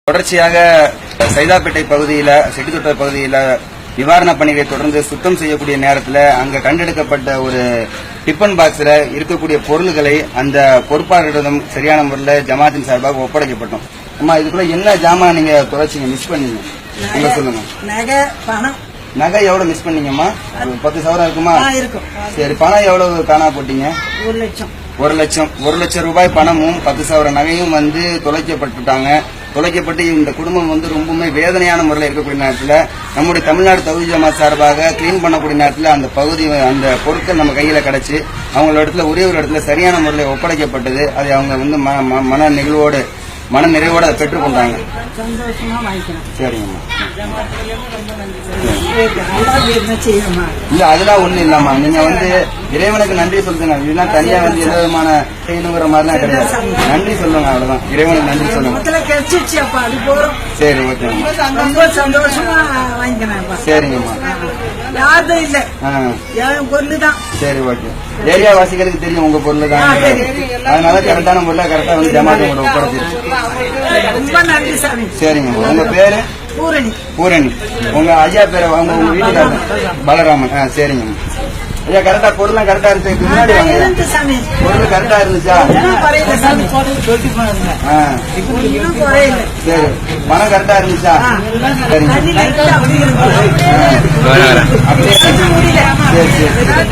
தொடர்ச்சியாக சைதாப்பேட்டை பகுதியில் செட்டித்தொட்ட பகுதியில் நிவாரண பணிகளை தொடர்ந்து சுத்தம் செய்யக்கூடிய நேரத்தில் அங்க கண்டெடுக்கப்பட்ட ஒரு டிஃபன் பாக்ஸ்ல இருக்கக்கூடிய பொருள்களை அந்த பொறுப்பாளரிடம் சரியான முறையில் ஜமாத்தின் சார்பாக ஒப்படைக்கப்பட்டோம். அம்மா இதுக்குள்ள என்ன ஜாமான் நீங்க தொலைச்சிங்க மிஸ் பண்ணீங்க நீங்க சொல்லுங்க. நகை பணம். நகை எவ்வளவு மிஸ் பண்ணீங்கம்மா? 10 சவரம் இருக்குமா? இருக்கும். சரி, பணம் எவ்வளவு காணா போட்டீங்க? 1 லட்சம். 1 லட்சம் ரூபாய் பணமும் 10 சவர நகையும் தொலைக்கப்பட்டுட்டாங்க. தொலைக்கப்பட்டு இந்த குடும்பம் ரொம்பவுமே வேதனையான முறையில் இருக்கக்கூடிய நேரத்தில் நம்முடைய தமிழ்நாடு தௌஹீத் ஜமாத் சார்பாக கிளீன் பண்ணக்கூடிய நேரத்தில் அந்த பகுதி அந்த பொருட்கள் நம்ம கையில கிடைச்சி அவங்களோட இடத்துல ஒரே ஒரு இடத்துல சரியான முறையில் ஒப்படைக்கப்பட்டது. அதை அவங்க மன நிறைவோடு அதை பெற்றுக்கொண்டாங்க. சரிங்கம்மா. இல்ல அதெல்லாம் ஒண்ணு இல்லம்மா, நீங்க இறைவனுக்கு நன்றி சொல்லுங்க. இதுனா தனியா எந்த விதமான செய்யணுங்கிற மாதிரிலாம் கிடையாது. நன்றி சொல்லுங்க, அவ்வளவுதான். இறைவனுக்கு நன்றி சொல்லுங்க. சரி, ஓகே. சரிங்கம்மா. சரி, ஓகே. ஏரியா வாசிகளுக்கு தெரியும் உங்க பொருள் தான், அதனால கரெக்டான முறையில் கரெக்டா ஜமாத் உங்களோட ஒப்படைச்சிருச்சு. சரிங்கம்மா. உங்க பேரு? பூரணி. உங்க ஐயா பேரை உங்க வீட்டுக்காரர் பலராமன். சரிங்கம்மா. ஐயா கரெக்டா பொருள்லாம் கரெக்டா இருந்துச்சு, முன்னாடி வாங்க. பொருள் கரெக்டா இருந்துச்சா? சரி, பணம் கரெக்டா இருந்துச்சா? சரிங்க. அப்படியே சரி சரி.